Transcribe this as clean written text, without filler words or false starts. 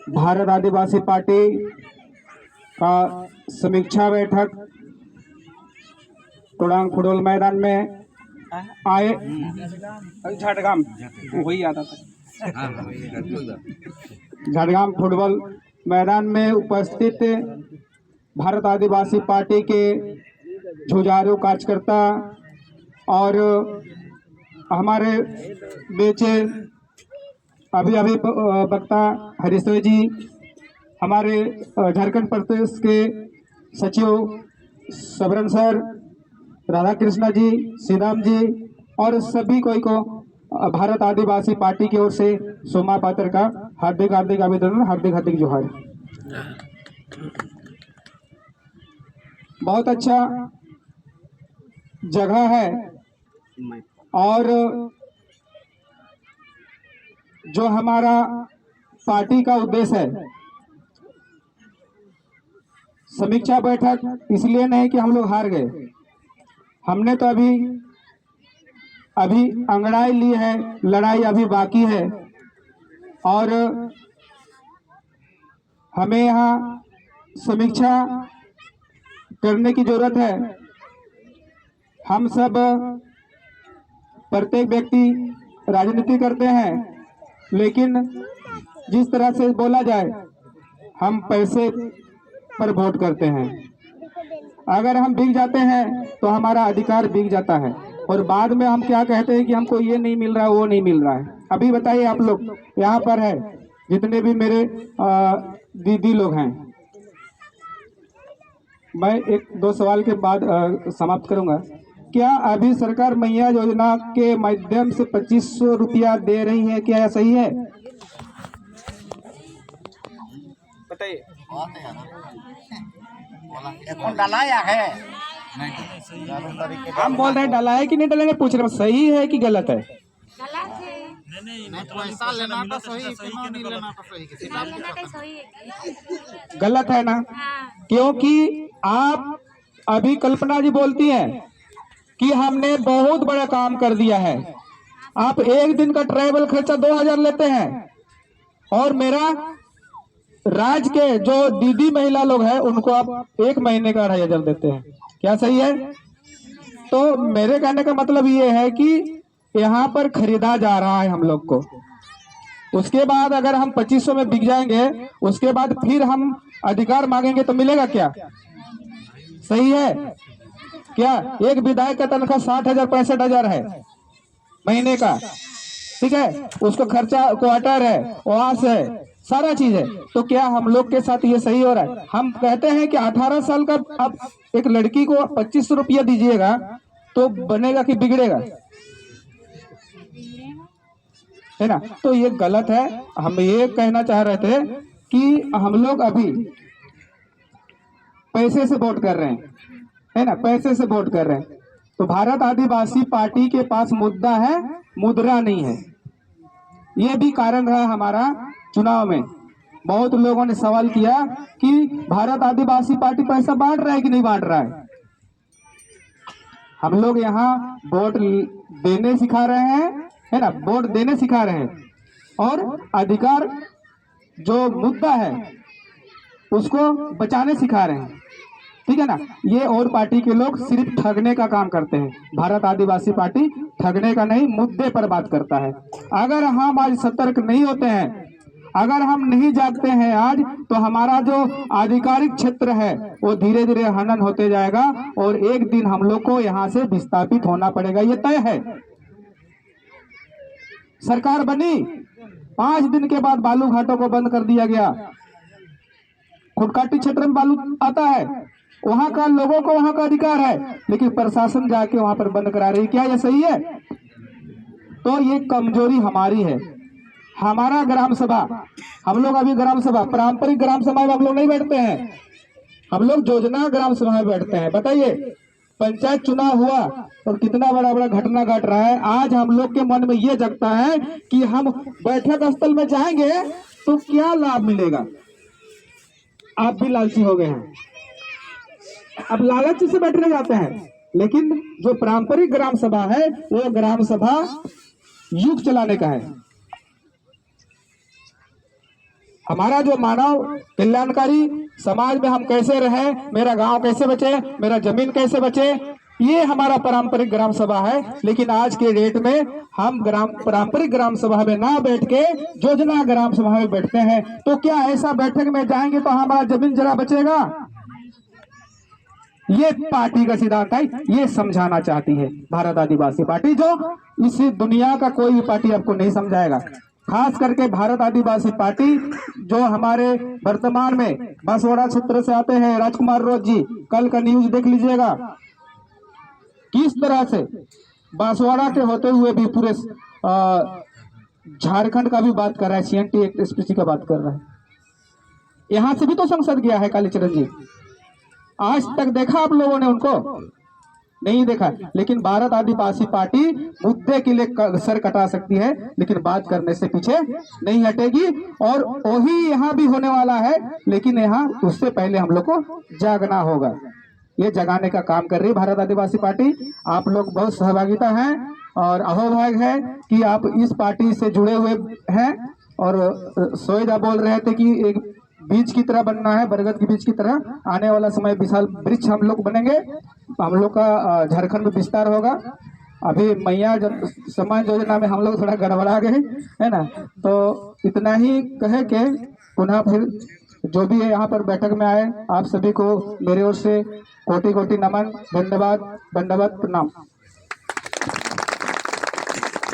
भारत आदिवासी party का समीक्षा बैठक टोडांग फुटबॉल मैदान में आए। झाड़गाम वही आता था। झाड़गाम फुटबॉल मैदान में उपस्थित भारत आदिवासी पार्टी के जुझारू कार्यकर्ता और हमारे बीच अभी वक्ता हरीश्वर जी, हमारे झारखंड प्रदेश के सचिव सबरन सर, राधा कृष्णा जी, श्रीराम जी और सभी कोई को भारत आदिवासी पार्टी की ओर से सोमा पात्र का हार्दिक अभिनंदन, हार्दिक जोहार। बहुत अच्छा जगह है और जो हमारा पार्टी का उद्देश्य है, समीक्षा बैठक इसलिए नहीं कि हम लोग हार गए। हमने तो अभी अंगड़ाई ली है, लड़ाई अभी बाकी है और हमें यहाँ समीक्षा करने की जरूरत है। हम सब प्रत्येक व्यक्ति राजनीति करते हैं, लेकिन जिस तरह से बोला जाए हम पैसे पर वोट करते हैं। अगर हम बिक जाते हैं तो हमारा अधिकार बिक जाता है और बाद में हम क्या कहते हैं कि हमको ये नहीं मिल रहा है, वो नहीं मिल रहा है। अभी बताइए, आप लोग यहाँ पर है जितने भी मेरे दीदी लोग हैं, मैं एक दो सवाल के बाद समाप्त करूंगा। क्या अभी सरकार मैया योजना के माध्यम से 2500 रुपया दे रही है, क्या सही है? बताइए। डलाया है, हम बोल रहे हैं डला है कि नहीं डला है, पूछ रहे हैं सही है कि गलत है? पैसा लेना तो सही, नहीं लेना तो सही। गलत है ना? क्योंकि आप अभी कल्पना जी बोलती हैं कि हमने बहुत बड़ा काम कर दिया है। आप एक दिन का ट्रैवल खर्चा 2000 लेते हैं और मेरा राज्य के जो दीदी महिला लोग हैं उनको आप एक महीने का 2500 देते हैं, क्या सही है? तो मेरे कहने का मतलब ये है कि यहाँ पर खरीदा जा रहा है हम लोग को। उसके बाद अगर हम 2500 में बिक जाएंगे, उसके बाद फिर हम अधिकार मांगेंगे तो मिलेगा क्या? सही है क्या? एक विधायक का तनख्वाह 60,000 65,000 है महीने का, ठीक है? उसका खर्चा क्वार्टर है, आवास है, सारा चीज है। तो क्या हम लोग के साथ ये सही हो रहा है? हम कहते हैं कि 18 साल का आप एक लड़की को 2500 रुपया दीजिएगा तो बनेगा कि बिगड़ेगा, है ना? तो ये गलत है। हम ये कहना चाह रहे थे कि हम लोग अभी पैसे से वोट कर रहे हैं, है ना? पैसे से वोट कर रहे हैं। तो भारत आदिवासी पार्टी के पास मुद्दा है, मुद्रा नहीं है। ये भी कारण रहा हमारा चुनाव में। बहुत लोगों ने सवाल किया कि भारत आदिवासी पार्टी पैसा बांट रहा है कि नहीं बांट रहा है। हम लोग यहाँ वोट देने सिखा रहे हैं, है ना? वोट देने सिखा रहे हैं और अधिकार जो मुद्दा है उसको बचाने सिखा रहे हैं, ठीक है ना? ये और पार्टी के लोग सिर्फ ठगने का काम करते हैं। भारत आदिवासी पार्टी ठगने का नहीं, मुद्दे पर बात करता है। अगर हम आज सतर्क नहीं होते हैं, अगर हम नहीं जागते हैं आज, तो हमारा जो आधिकारिक क्षेत्र है वो धीरे धीरे हनन होते जाएगा और एक दिन हम लोग को यहाँ से विस्थापित होना पड़ेगा, ये तय है। सरकार बनी, 5 दिन के बाद बालू घाटों को बंद कर दिया गया। खुटकाटी क्षेत्र में बालू आता है, वहां का लोगों को वहां का अधिकार है, लेकिन प्रशासन जाके वहां पर बंद करा रही। क्या ये सही है? तो ये कमजोरी हमारी है। हमारा ग्राम सभा, हम लोग अभी ग्राम सभा, पारंपरिक ग्राम सभा में हम लोग नहीं बैठते हैं, हम लोग योजना ग्राम सभा में बैठते हैं। बताइए, पंचायत चुनाव हुआ और कितना बड़ा बड़ा घटना घट रहा है। आज हम लोग के मन में ये जगता है कि हम बैठक स्थल में जाएंगे तो क्या लाभ मिलेगा। आप भी लालची हो गए हैं, अब लालच से बैठने जाते हैं। लेकिन जो पारंपरिक ग्राम सभा है वो ग्राम सभा युग चलाने का है। हमारा जो मानव कल्याणकारी समाज में हम कैसे रहे, मेरा गांव कैसे बचे, मेरा जमीन कैसे बचे, ये हमारा पारंपरिक ग्राम सभा है। लेकिन आज के डेट में हम पारंपरिक ग्राम सभा में ना बैठ के योजना ग्राम सभा में बैठते हैं। तो क्या ऐसा बैठक में जाएंगे तो हमारा जमीन जरा बचेगा? ये पार्टी का सिद्धांत है, ये समझाना चाहती है भारत आदिवासी पार्टी, जो इस दुनिया का कोई भी पार्टी आपको नहीं समझाएगा। खास करके भारत आदिवासी पार्टी जो हमारे वर्तमान में बांसवाड़ा क्षेत्र से आते हैं, राजकुमार रोज जी, कल का न्यूज देख लीजिएगा किस तरह से बांसवाड़ा के होते हुए भी पूरे झारखंड का भी बात कर रहा है, CNT एक्सप्रेसी का बात कर रहा है। यहां से भी तो संसद गया है कालीचरण जी, आज तक देखा आप लोगों ने उनको? नहीं देखा। लेकिन भारत आदिवासी पार्टी मुद्दे के लिए सर कटा सकती है, लेकिन बात करने से पीछे नहीं हटेगी। और वही यहाँ भी होने वाला है, लेकिन यहाँ उससे पहले हम लोग को जागना होगा। ये जगाने का काम कर रही है भारत आदिवासी पार्टी। आप लोग बहुत सहभागिता हैं और अहोभाग है कि आप इस पार्टी से जुड़े हुए हैं। और सोएदा बोल रहे थे कि एक बीज की तरह बनना है, बरगद की बीज की तरह। आने वाला समय विशाल वृक्ष हम लोग बनेंगे, हम लोग का झारखंड में विस्तार होगा। अभी मैया सम्मान योजना में हम लोग थोड़ा गड़बड़ा गए है ना। तो इतना ही कहे के पुनः फिर जो भी है यहाँ पर बैठक में आए, आप सभी को मेरे ओर से कोटि कोटि नमन, धन्यवाद, दंडवत प्रणाम।